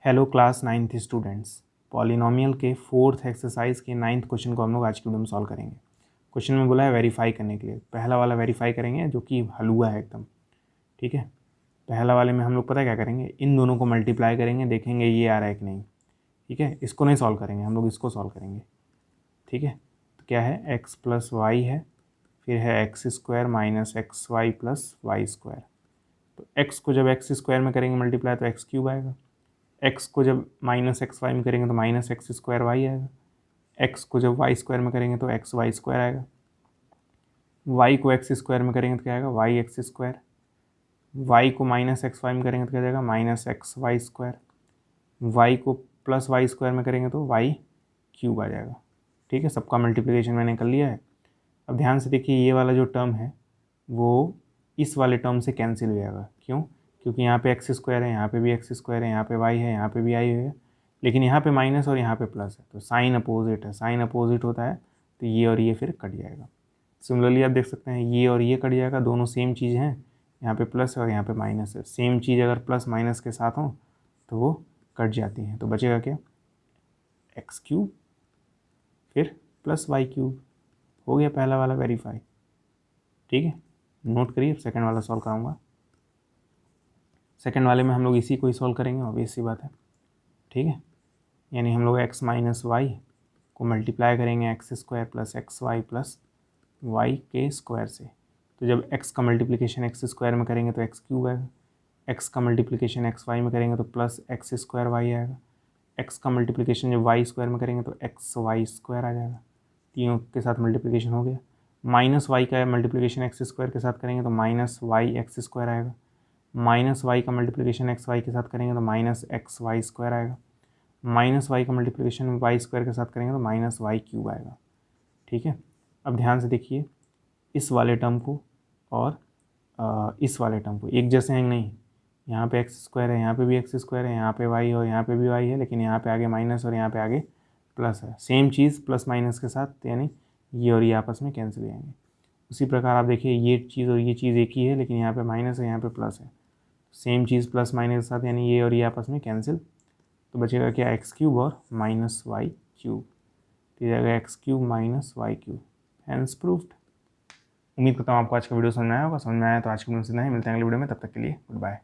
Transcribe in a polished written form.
Hello class 9th students, polynomial के 4th exercise के 9th question को हम लोग आज की वीडियो में सॉल्व करेंगे। क्वेश्चन में बोला है वेरीफाई करने के लिए। पहला वाला वेरीफाई करेंगे जो कि हलवा है एकदम, ठीक है। पहला वाले में हम लोग पता है क्या करेंगे, इन दोनों को मल्टीप्लाई करेंगे, देखेंगे ये आ रहा है कि नहीं, ठीक है। इसको नहीं सॉल्व करेंगे, हम लोग इसको सॉल्व करेंगे, ठीक है। तो क्या है, एक्स प्लस वाई है, फिर है x square minus x y plus y square. तो एक्स को जब एक्स स्क्वायर में करेंगे मल्टीप्लाई तो एक्स क्यूब आएगा, एक्स को जब माइनस एक्स वाई में करेंगे तो माइनस एक्स स्क्वायर वाई आएगा, एक्स को जब वाई स्क्वायर में करेंगे तो एक्स वाई स्क्वायर आएगा, वाई को एक्स स्क्वायर में करेंगे तो क्या आएगा, वाई एक्स स्क्वायर, वाई को माइनस एक्स वाई में करेंगे तो क्या जाएगा, minus x y square, y को प्लस वाई स्क्वायर में करेंगे तो वाई क्यूब आ जाएगा, ठीक है। सबका मल्टीप्लिकेशन मैंने कर लिया है। अब ध्यान से देखिए, ये वाला जो टर्म है वो इस वाले टर्म से कैंसिल हो जाएगा। क्यों? क्योंकि यहाँ पे एक्स स्क्वायर है, यहाँ पे भी एक्स स्क्वायर है, यहाँ पे वाई है, यहाँ पे भी आई है, लेकिन यहाँ पे माइनस और यहाँ पे प्लस है, तो साइन अपोजिट है, साइन अपोजिट होता है तो ये और ये फिर कट जाएगा। सिमिलरली आप देख सकते हैं ये और ये कट जाएगा, दोनों सेम चीज़ हैं, यहाँ पे प्लस है और यहाँ पे माइनस है। सेम चीज़ अगर प्लस माइनस के साथ हो तो वो कट जाती हैं, तो बचेगा क्या, एक्स क्यूब फिर प्लस वाई क्यूब। हो गया पहला वाला वेरीफाई, ठीक है। नोट करिए, सेकंड वाला सॉल्व कराऊंगा। सेकंड वाले में हम लोग इसी को ही सॉल्व करेंगे, ऑब्वियस सी बात है, ठीक है। यानी हम लोग एक्स माइनस वाई को मल्टीप्लाई करेंगे x square plus x y plus y के स्क्वायर से। तो जब एक्स का मल्टीप्लिकेशन एक्स स्क्वायर में करेंगे तो एक्स क्यूब आएगा, एक्स का मल्टीप्लिकेशन एक्स वाई में करेंगे तो प्लस एक्स स्क्वायर वाई आएगा, एक्स का मल्टीप्लिकेशन जब वाई स्क्वायर में करेंगे तो एक्स वाई स्क्वायर आ जाएगा। तीनों के साथ मल्टीप्लिकेशन हो गया। माइनस वाई का मल्टीप्लिकेशन एक्स स्क्वायर के साथ करेंगे तो माइनस वाई एक्स स्क्वायर आएगा, माइनस वाई का मल्टीप्लिकेशन एक्स वाई के साथ करेंगे तो माइनस एक्स वाई स्क्वायर आएगा, माइनस वाई का मल्टीप्लिकेशन वाई स्क्वायर के साथ करेंगे तो माइनस वाई क्यूब आएगा, ठीक है। अब ध्यान से देखिए, इस वाले टर्म को और इस वाले टर्म को एक जैसे हैं नहीं, यहाँ पे एक्स स्क्वायर है, यहाँ पे भी एक्स स्क्वायर है, यहाँ पे वाई और यहाँ पे भी वाई है, लेकिन यहाँ पे आगे माइनस और यहाँ पे आगे प्लस है। सेम चीज़ प्लस माइनस के साथ, यानी ये और ये आपस में कैंसिल हो जाएंगे। उसी प्रकार आप देखिए, ये चीज़ और ये चीज़ एक ही है, लेकिन यहाँ पे माइनस है, यहाँ पे प्लस है। सेम चीज़ प्लस माइनस के साथ, यानी ये और ये आपस में कैंसिल, तो बचेगा क्या, एक्स क्यूब और माइनस वाई क्यूब। तो ये जाएगा x cube minus y cube, hence proved. उम्मीद करता हूँ आपको आज का वीडियो समझ में आया होगा। समझ में आया तो आज की वीडियो से नहीं, मिलते हैं अगले वीडियो में, तब तक के लिए गुड बाय।